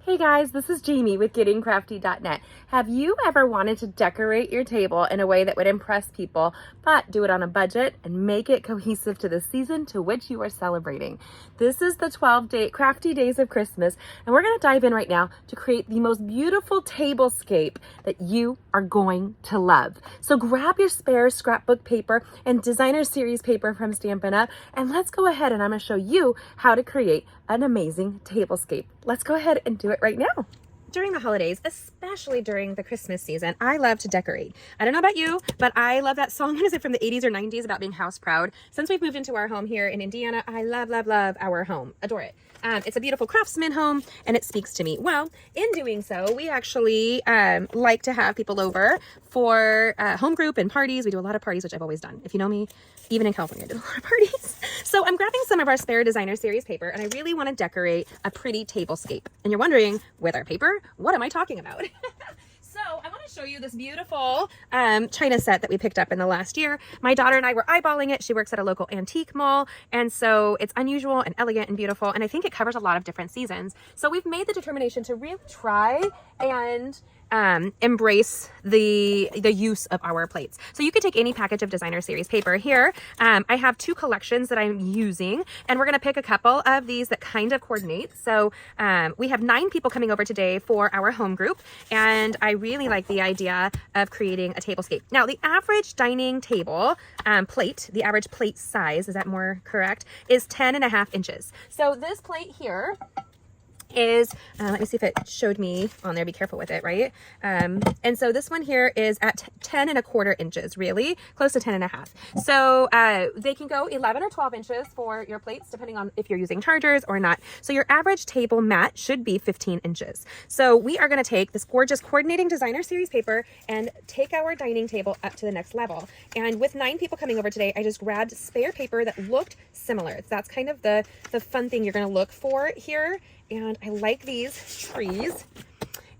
Hey guys, this is Jamie with gettingcrafty.net. Have you ever wanted to decorate your table in a way that would impress people, but do it on a budget and make it cohesive to the season to which you are celebrating? This is the 12-day crafty days of Christmas, and we're going to dive in right now to create the most beautiful tablescape that you are going to love. So grab your spare scrapbook paper and designer series paper from Stampin Up, and let's go ahead and I'm going to show you how to create an amazing tablescape. Let's go ahead and do it right now. During the holidays, especially during the Christmas season, I love to decorate. I don't know about you, but I love that song. What is it, from the 80s or 90s, about being house proud? Since we've moved into our home here in Indiana, I love, love, love our home. Adore it. It's a beautiful craftsman home and it speaks to me. Well, in doing so, we actually like to have people over for home group and parties. We do a lot of parties, which I've always done. If you know me, even in California, I did a lot of parties. So I'm grabbing some of our spare designer series paper and I really want to decorate a pretty tablescape. And you're wondering, with our paper, what am I talking about? So I want to show you this beautiful china set that we picked up in the last year. My daughter and I were eyeballing it. She works at a local antique mall. And so it's unusual and elegant and beautiful. And I think it covers a lot of different seasons. So we've made the determination to really try and embrace the use of our plates. So you could take any package of designer series paper here. I have two collections that I'm using, and we're going to pick a couple of these that kind of coordinate. So we have 9 people coming over today for our home group, and I really like the idea of creating a tablescape. Now, the average dining table plate, the average plate size, is that more correct, is 10.5 inches. So this plate here is, let me see if it showed me on there, be careful with it, right? And so this one here is at 10.25 inches, really close to 10.5. So they can go 11 or 12 inches for your plates, depending on if you're using chargers or not. So your average table mat should be 15 inches. So we are going to take this gorgeous coordinating designer series paper and take our dining table up to the next level. And with 9 people coming over today, I just grabbed spare paper that looked similar. That's kind of the fun thing you're going to look for here. And I like these trees.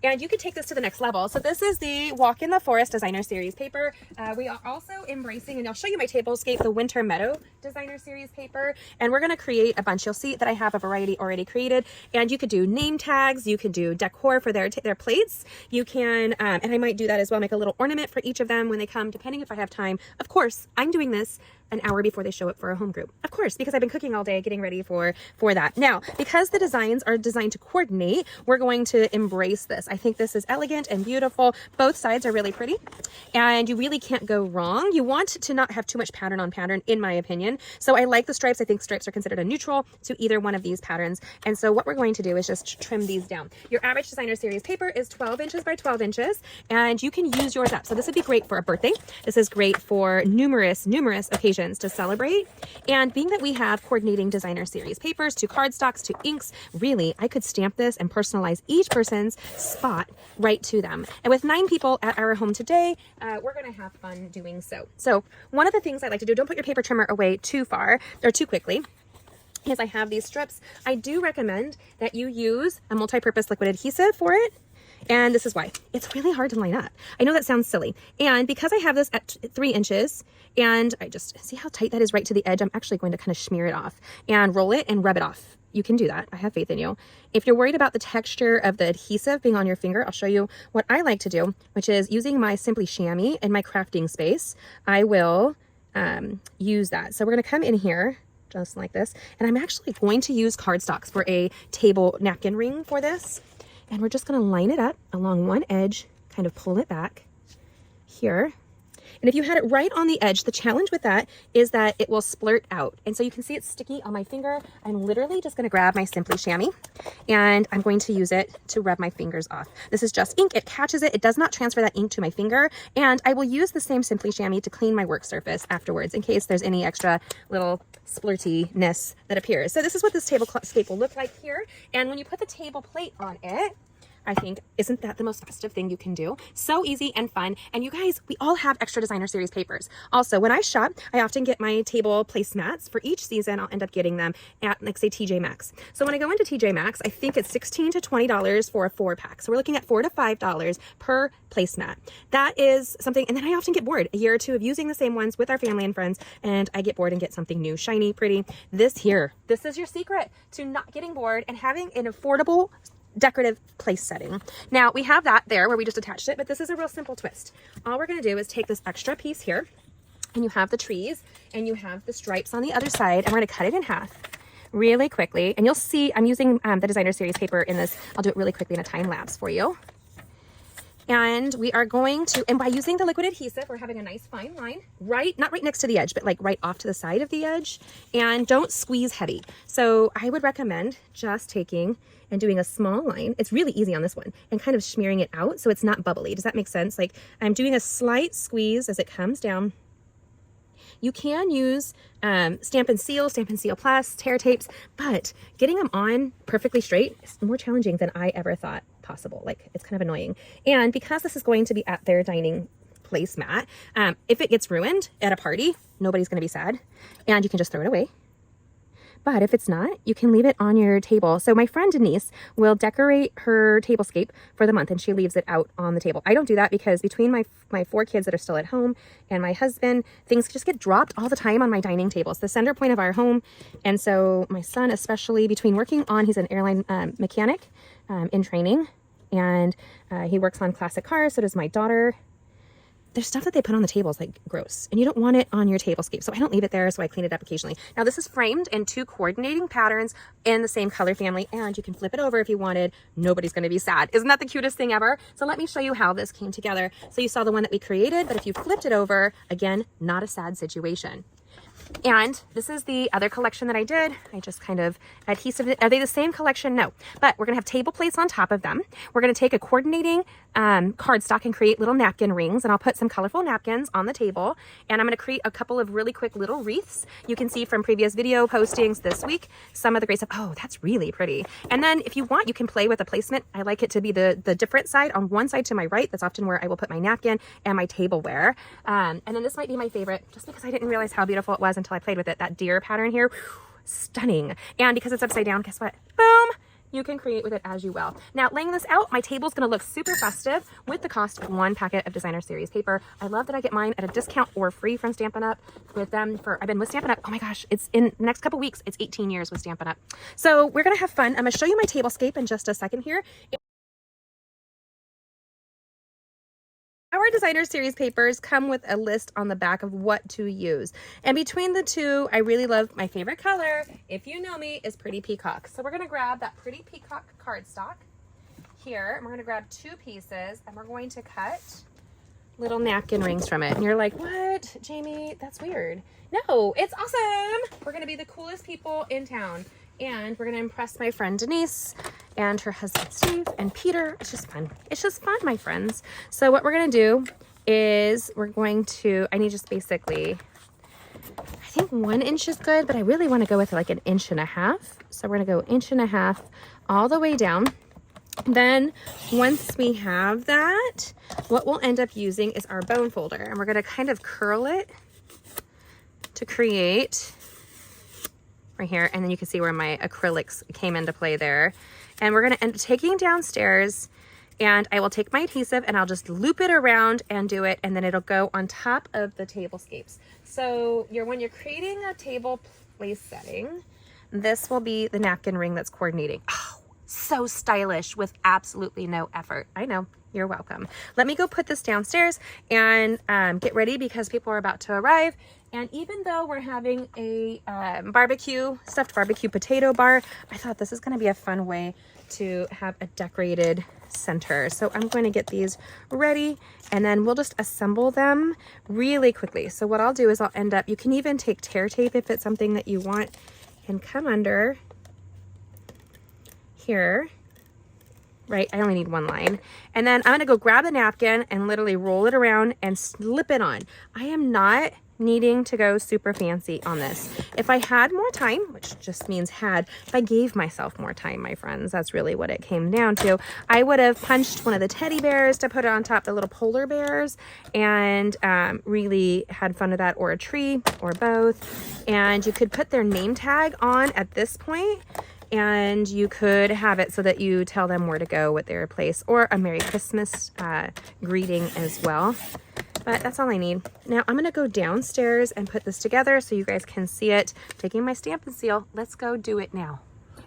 And you could take this to the next level. So this is the Walk in the Forest designer series paper. We are also embracing, and I'll show you my tablescape, the Winter Meadow designer series paper. And we're going to create a bunch. You'll see that I have a variety already created. And you could do name tags. You could do decor for their plates. You can, and I might do that as well, make a little ornament for each of them when they come, depending if I have time. Of course, I'm doing this an hour before they show up for a home group. Of course, because I've been cooking all day, getting ready for that. Now, because the designs are designed to coordinate, we're going to embrace this. I think this is elegant and beautiful. Both sides are really pretty, and you really can't go wrong. You want to not have too much pattern on pattern, in my opinion. So I like the stripes. I think stripes are considered a neutral to either one of these patterns. And so what we're going to do is just trim these down. Your average designer series paper is 12 inches by 12 inches, and you can use yours up. So this would be great for a birthday. This is great for numerous occasions to celebrate. And being that we have coordinating designer series papers to cardstocks to inks, really, I could stamp this and personalize each person's spot right to them. And with 9 people at our home today, we're going to have fun doing so. So one of the things I like to do, don't put your paper trimmer away too far or too quickly, is I have these strips. I do recommend that you use a multi-purpose liquid adhesive for it. And this is why. It's really hard to line up. I know that sounds silly. And because I have this at 3 inches, and I just see how tight that is right to the edge, I'm actually going to kind of smear it off and roll it and rub it off. You can do that. I have faith in you. If you're worried about the texture of the adhesive being on your finger, I'll show you what I like to do, which is using my Simply Chamois in my crafting space. I will use that. So we're going to come in here just like this. And I'm actually going to use cardstocks for a table napkin ring for this. And we're just going to line it up along one edge, kind of pull it back here. And if you had it right on the edge, the challenge with that is that it will splurt out. And so you can see it's sticky on my finger. I'm literally just going to grab my Simply Chamois and I'm going to use it to rub my fingers off. This is just ink. It catches it. It does not transfer that ink to my finger. And I will use the same Simply Chamois to clean my work surface afterwards in case there's any extra little splurtiness that appears. So this is what this tablescape will look like here. And when you put the table plate on it, I think, isn't that the most festive thing you can do? So easy and fun. And you guys, we all have extra designer series papers. Also, when I shop, I often get my table placemats for each season. I'll end up getting them at, like, say, TJ Maxx. So when I go into TJ Maxx, I think it's $16 to $20 for a 4-pack. So we're looking at $4 to $5 per placemat. That is something. And then I often get bored a year or two of using the same ones with our family and friends, and I get bored and get something new, shiny, pretty. This is your secret to not getting bored and having an affordable decorative place setting. Now we have that there where we just attached it, but this is a real simple twist. All we're going to do is take this extra piece here, and you have the trees and you have the stripes on the other side, and we're going to cut it in half really quickly. And you'll see I'm using the designer series paper in this. I'll do it really quickly in a time lapse for you. And we are going to, and by using the liquid adhesive, we're having a nice fine line, not right next to the edge, but like right off to the side of the edge. And don't squeeze heavy. So I would recommend just taking and doing a small line. It's really easy on this one, and kind of smearing it out so it's not bubbly. Does that make sense? Like I'm doing a slight squeeze as it comes down. You can use Stampin' Seal Plus, tear tapes, but getting them on perfectly straight is more challenging than I ever thought possible. Like it's kind of annoying. And because this is going to be at their dining placemat, if it gets ruined at a party, nobody's going to be sad, and you can just throw it away. But if it's not, you can leave it on your table. So my friend Denise will decorate her tablescape for the month, and she leaves it out on the table. I don't do that because between my 4 kids that are still at home and my husband, things just get dropped all the time on my dining table. It's the center point of our home. And so my son, especially between working on, he's an airline mechanic in training, and he works on classic cars. So does my daughter. There's stuff that they put on the tables like gross, and you don't want it on your tablescape. So I don't leave it there, so I clean it up occasionally. Now this is framed in 2 coordinating patterns in the same color family, and you can flip it over if you wanted. Nobody's going to be sad. Isn't that the cutest thing ever? So let me show you how this came together. So you saw the one that we created, but if you flipped it over, again, not a sad situation. And this is the other collection that I did. I just kind of adhesive it. Are they the same collection? No, but we're gonna have table plates on top of them. We're gonna take a coordinating cardstock and create little napkin rings, and I'll put some colorful napkins on the table, and I'm gonna create a couple of really quick little wreaths. You can see from previous video postings this week some of the great stuff. Oh, that's really pretty. And then if you want, you can play with the placement. I like it to be the different side. On one side to my right, that's often where I will put my napkin and my tableware. And then this might be my favorite, just because I didn't realize how beautiful it was until I played with it. That deer pattern here, stunning. And because it's upside down, guess what? Boom! You can create with it as you will. Now, laying this out, my table's gonna look super festive with the cost of 1 packet of designer series paper. I love that I get mine at a discount or free from Stampin' Up. With them I've been with Stampin' Up, oh my gosh, it's in the next couple weeks, it's 18 years with Stampin' Up. So we're gonna have fun. I'm gonna show you my tablescape in just a second here. Our designer series papers come with a list on the back of what to use. And between the two, I really love my favorite color, if you know me, is Pretty Peacock. So we're gonna grab that Pretty Peacock cardstock here, and we're gonna grab 2 pieces, and we're going to cut little napkin rings from it. And you're like, what, Jamie? That's weird. No, it's awesome. We're gonna be the coolest people in town. And we're gonna impress my friend Denise and her husband Steve and Peter. It's just fun. It's just fun, my friends. So what we're gonna do is I need just basically, I think 1 inch is good, but I really wanna go with like 1.5 inches. So we're gonna go 1.5 inches all the way down. Then once we have that, what we'll end up using is our bone folder, and we're gonna kind of curl it to create right here, and then you can see where my acrylics came into play there. And we're gonna end up taking downstairs, and I will take my adhesive and I'll just loop it around and do it, and then it'll go on top of the tablescapes. So when you're creating a table place setting, this will be the napkin ring that's coordinating. Oh, so stylish with absolutely no effort. I know. You're welcome. Let me go put this downstairs and get ready because people are about to arrive. And even though we're having a stuffed barbecue potato bar, I thought this is going to be a fun way to have a decorated center. So I'm going to get these ready, and then we'll just assemble them really quickly. So what I'll do is you can even take tear tape if it's something that you want, and come under here. Right, I only need 1 line. And then I'm gonna go grab the napkin and literally roll it around and slip it on. I am not needing to go super fancy on this. If I had more time, which just means if I gave myself more time, my friends, that's really what it came down to, I would have punched one of the teddy bears to put it on top, the little polar bears, and really had fun with that, or a tree, or both. And you could put their name tag on at this point, and you could have it so that you tell them where to go with their place, or a Merry Christmas greeting as well. But that's all I need. Now I'm gonna go downstairs and put this together so you guys can see it. Taking my Stampin' Seal, let's go do it now.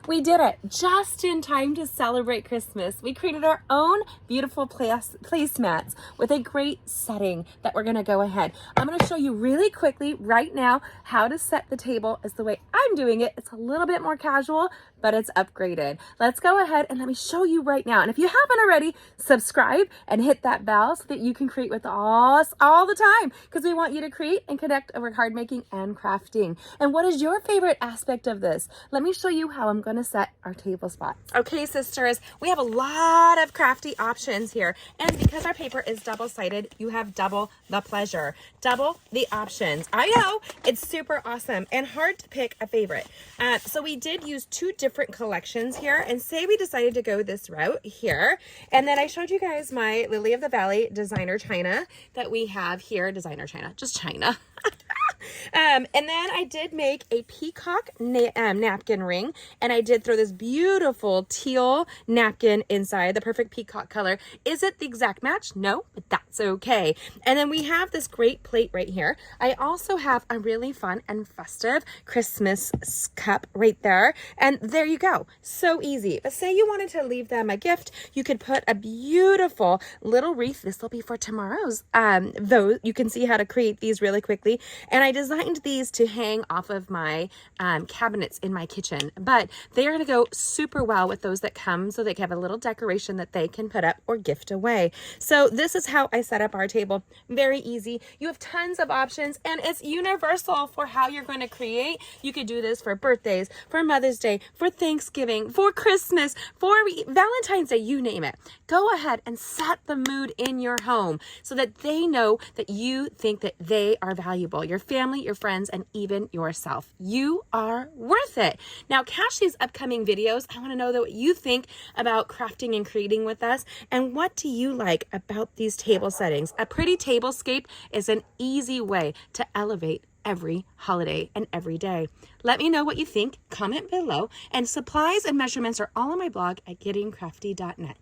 We did it just in time to celebrate Christmas. We created our own beautiful placemats with a great setting that we're gonna go ahead. I'm gonna show you really quickly right now how to set the table as the way I'm doing it. It's a little bit more casual, but it's upgraded. Let's go ahead and let me show you right now. And if you haven't already, subscribe and hit that bell so that you can create with us all the time, because we want you to create and connect over card making and crafting. And what is your favorite aspect of this? Let me show you how I'm going to set our table spots. Okay, sisters, we have a lot of crafty options here. And because our paper is double-sided, you have double the pleasure, double the options. I know, it's super awesome and hard to pick a favorite. So we did use two different collections here, and say we decided to go this route here. And then I showed you guys my Lily of the Valley designer china that we have here. Designer china, just china. And then I did make a peacock napkin ring, and I did throw this beautiful teal napkin inside, the perfect peacock color. Is it the exact match? No, but that's okay. And then we have this great plate right here. I also have a really fun and festive Christmas cup right there, and there you go. So easy. But say you wanted to leave them a gift, you could put a beautiful little wreath. This will be for tomorrow's though. You can see how to create these really quickly, and I designed these to hang off of my cabinets in my kitchen, but they are going to go super well with those that come, so they can have a little decoration that they can put up or gift away. So this is how I set up our table. Very easy. You have tons of options, and it's universal for how you're going to create. You could do this for birthdays, for Mother's Day, for Thanksgiving, for Christmas, for Valentine's Day, you name it. Go ahead and set the mood in your home so that they know that you think that they are valuable. Your family, your friends, and even yourself. You are worth it. Now, catch these upcoming videos. I want to know what you think about crafting and creating with us, and what do you like about these table settings? A pretty tablescape is an easy way to elevate every holiday and every day. Let me know what you think. Comment below, and supplies and measurements are all on my blog at gettingcrafty.net.